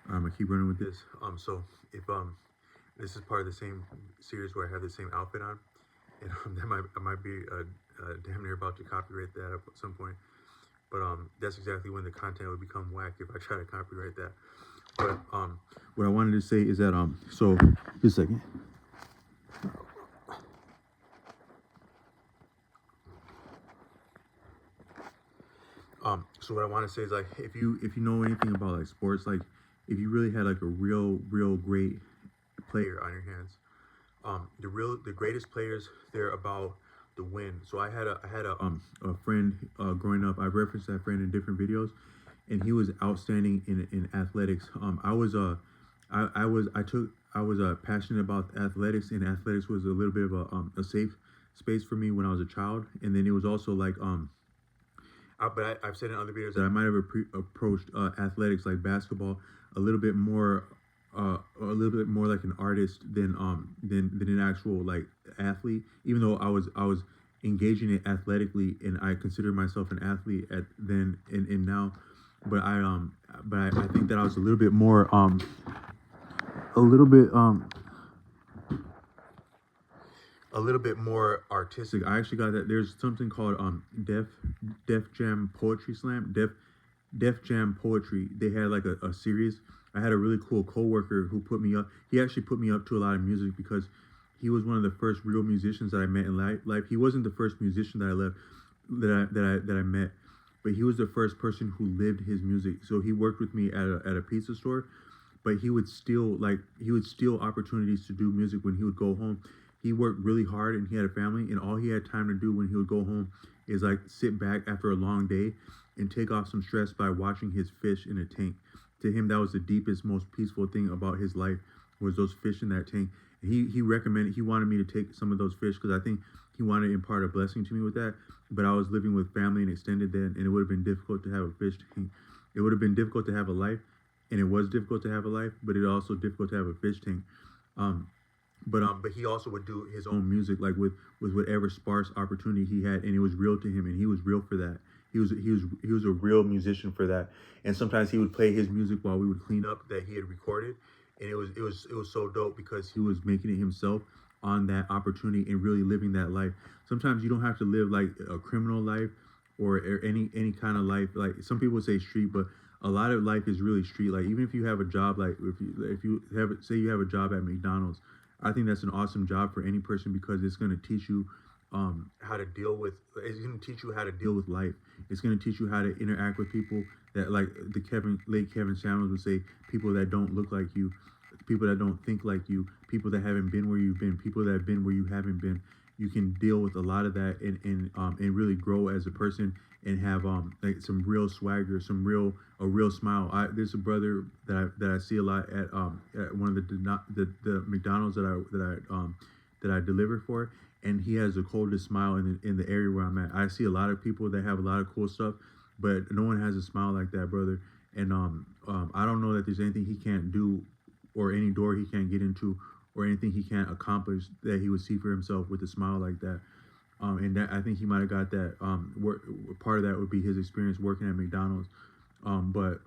I'm gonna keep running with this. So if this is part of the same series where I have the same outfit on, and I might be damn near about to copyright that at some point. But that's exactly when the content would become whack if I try to copyright that. But what I wanted to say is that so just a second. So what I want to say is like if you know anything about like sports, like if you really had like a real great player on your hands, the greatest players, they're about the win. So I had a friend growing up. I referenced that friend in different videos, and he was outstanding in athletics. I was passionate about athletics, and athletics was a little bit of a safe space for me when I was a child. And then it was also like I've said in other videos that I might have approached athletics like basketball a little bit more, like an artist than an actual like athlete. Even though I was engaging it athletically, and I consider myself an athlete at then and now, but I think that I was a little bit a little bit more artistic. I actually got that. There's something called Def Jam Poetry Slam. Def Jam Poetry. They had like a series. I had a really cool coworker who put me up. He actually put me up to a lot of music because he was one of the first real musicians that I met in life. He wasn't the first musician that I left that I met, but he was the first person who lived his music. So he worked with me at a pizza store, but he would steal opportunities to do music when he would go home. He worked really hard and he had a family, and all he had time to do when he would go home is like sit back after a long day and take off some stress by watching his fish in a tank. To him, that was the deepest, most peaceful thing about his life, was those fish in that tank. He wanted me to take some of those fish because I think he wanted to impart a blessing to me with that. But I was living with family and extended then, and it would have been difficult to have a fish tank. It would have been difficult to have a life, and it was difficult to have a life, but it also difficult to have a fish tank. Um, but he also would do his own music like with whatever sparse opportunity he had, and it was real to him, and he was real for that. He was a real musician for that. And sometimes he would play his music while we would clean up that he had recorded, and it was so dope because he was making it himself on that opportunity and really living that life. Sometimes you don't have to live like a criminal life or any kind of life. Like some people say street, but a lot of life is really street. Like even if you have a job, like if you have say you have a job at McDonald's, I think that's an awesome job for any person because it's going to teach you how to deal with. It's going to teach you how to deal with life. It's going to teach you how to interact with people that, like the late Kevin Samuels would say, people that don't look like you, people that don't think like you, people that haven't been where you've been, people that have been where you haven't been. You can deal with a lot of that and really grow as a person and have like some real swagger, a real smile. There's a brother that I see a lot at one of the McDonald's that I deliver for, and he has the coldest smile in the area where I'm at. I see a lot of people that have a lot of cool stuff, but no one has a smile like that brother. And I don't know that there's anything he can't do, or any door he can't get into, or anything he can't accomplish that he would see for himself with a smile like that. And that I think he might have got that. Part of that would be his experience working at McDonald's. But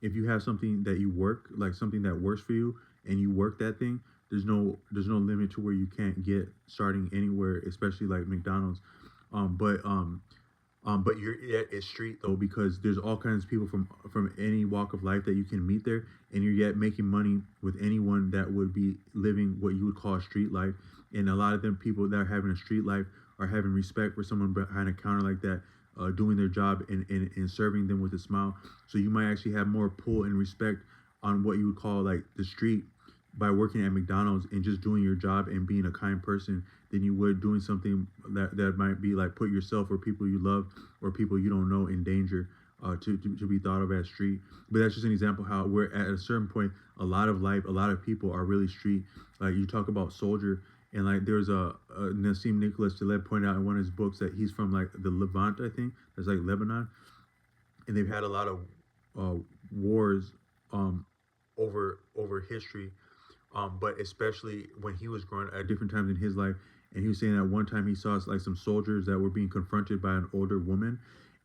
if you have something that you work, like something that works for you, and you work that thing, there's no limit to where you can't get starting anywhere, especially like McDonald's. But you're at a street though, because there's all kinds of people from any walk of life that you can meet there, and you're yet making money with anyone that would be living what you would call a street life. And a lot of them people that are having a street life are having respect for someone behind a counter like that, doing their job and serving them with a smile. So you might actually have more pull and respect on what you would call like the street by working at McDonald's and just doing your job and being a kind person than you would doing something that might be like put yourself or people you love or people you don't know in danger, to be thought of as street. But that's just an example how we're at a certain point, a lot of life, a lot of people are really street. Like you talk about soldier, and like there's a Nassim Nicholas Taleb pointed out in one of his books that he's from like the Levant, I think. That's like Lebanon, and they've had a lot of wars over history, but especially when he was growing at different times in his life. And he was saying that one time he saw like some soldiers that were being confronted by an older woman,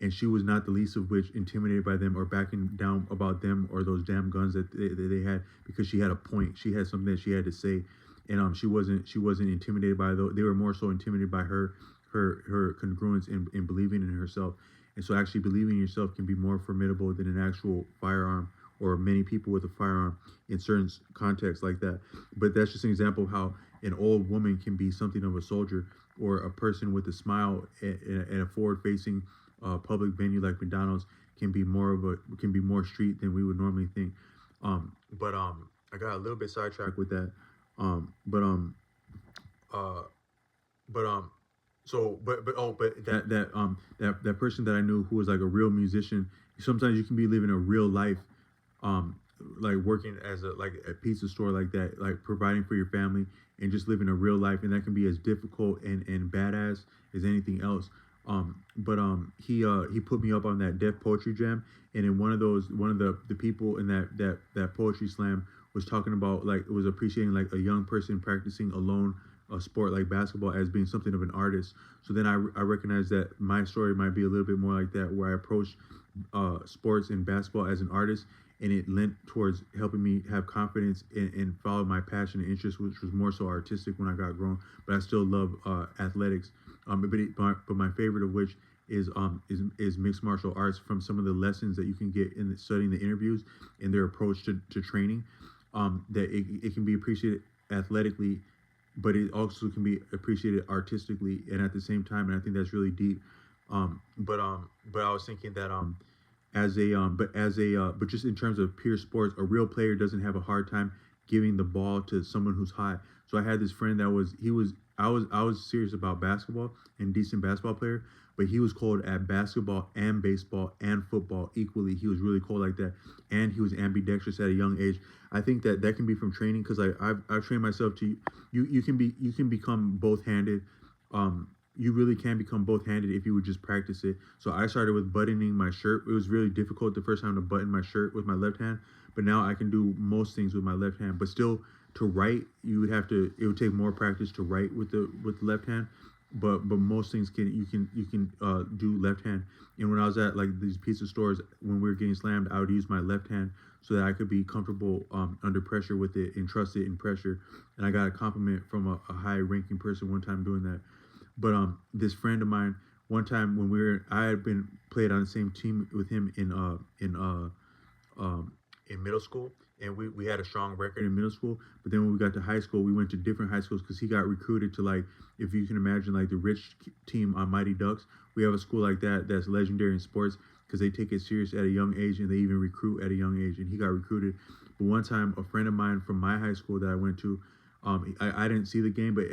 and she was not the least of which intimidated by them or backing down about them or those damn guns that they had, because she had a point. She had something that she had to say, and she wasn't intimidated by those. They were more so intimidated by her congruence in believing in herself. And so actually believing in yourself can be more formidable than an actual firearm or many people with a firearm in certain contexts like that. But that's just an example of how an old woman can be something of a soldier, or a person with a smile at a forward-facing public venue like McDonald's can be more street than we would normally think. But I got a little bit sidetracked with that. That person that I knew who was like a real musician. Sometimes you can be living a real life, like working as a pizza store like that, like providing for your family and just living a real life, and that can be as difficult and badass as anything else. He put me up on that Deaf Poetry Jam, and in one of the people in that poetry slam was talking about, like, it was appreciating like a young person practicing alone a sport like basketball as being something of an artist. So then I recognized that my story might be a little bit more like that, where I approached sports and basketball as an artist, and it lent towards helping me have confidence and follow my passion and interest, which was more so artistic when I got grown. But I still love athletics. But my favorite of which is mixed martial arts, from some of the lessons that you can get in studying the interviews and their approach to training. That it can be appreciated athletically, but it also can be appreciated artistically and at the same time. And I think that's really deep. But I was thinking that but just in terms of pure sports, a real player doesn't have a hard time giving the ball to someone who's high. So I had this friend that I was serious about basketball and decent basketball player, but he was cold at basketball and baseball and football equally. He was really cold like that, and he was ambidextrous at a young age. I think that can be from training, because I've trained myself to you can become both-handed. You really can become both-handed if you would just practice it. So I started with buttoning my shirt. It was really difficult the first time to button my shirt with my left hand, but now I can do most things with my left hand. But still, to write, it would take more practice to write with the left hand. But most things you can do left hand. And when I was at like these pizza stores, when we were getting slammed, I would use my left hand so that I could be comfortable under pressure with it and trust it in pressure. And I got a compliment from a high-ranking person one time doing that. But this friend of mine, one time when I had been played on the same team with him in middle school, and we had a strong record in middle school. But then when we got to high school, we went to different high schools because he got recruited to, like, if you can imagine, like the rich team on Mighty Ducks. We have a school like that that's legendary in sports because they take it serious at a young age, and they even recruit at a young age. And he got recruited. But one time, a friend of mine from my high school that I went to, I didn't see the game, but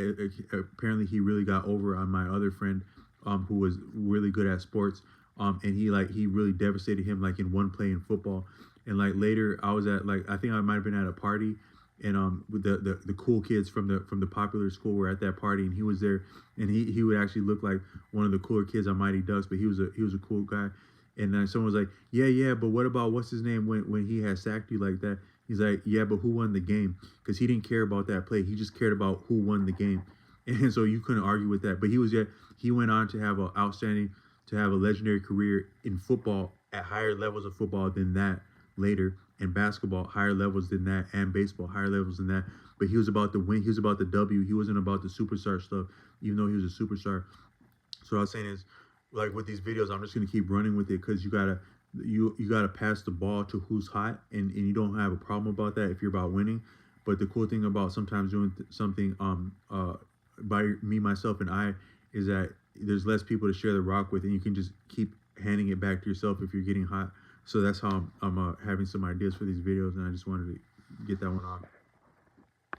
apparently he really got over on my other friend, who was really good at sports. And he really devastated him, like, in one play in football. And like later, I was at, like, I think I might have been at a party, and with the cool kids from the popular school were at that party, and he was there, and he would actually look like one of the cooler kids on Mighty Ducks, but he was a cool guy. And then someone was like, yeah, but what about what's his name when he had sacked you like that? He's like, yeah, but who won the game? Because he didn't care about that play. He just cared about who won the game. And so you couldn't argue with that. But he went on to have a legendary career in football at higher levels of football than that later, and basketball higher levels than that, and baseball higher levels than that. But he was about the win. He was about the W. He wasn't about the superstar stuff, even though he was a superstar. So what I was saying is, like, with these videos, I'm just gonna keep running with it, because you gotta pass the ball to who's hot, and you don't have a problem about that if you're about winning. But the cool thing about sometimes doing something by me, myself, and I is that there's less people to share the rock with, and you can just keep handing it back to yourself if you're getting hot. So that's how I'm having some ideas for these videos, and I just wanted to get that one off.